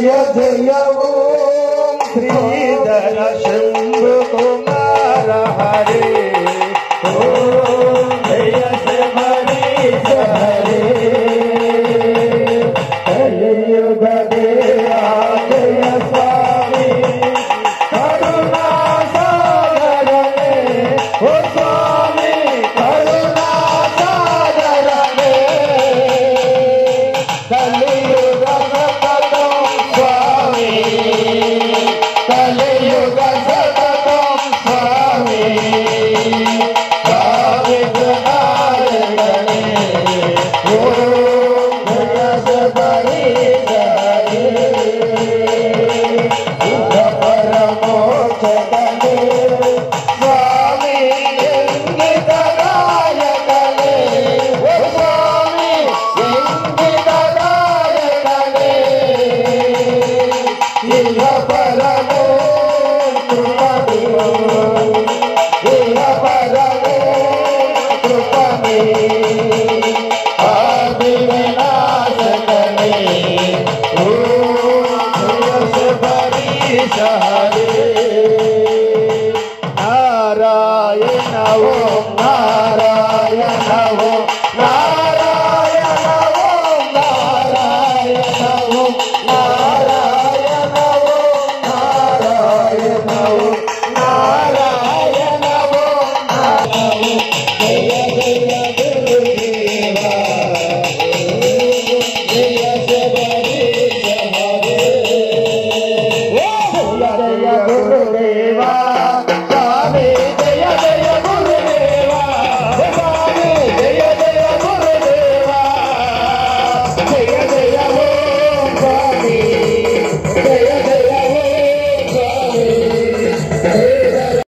जय ओम श्रीधर शंभु कुमार हरे ओम जय शबरीश हरे कलियुग देवा जय स्वामी करुणा सागर ओ स्वामी करुणा सागर कलियुग कलियुग सततम स्वामी भाविकनायकने ओम जय शबरीश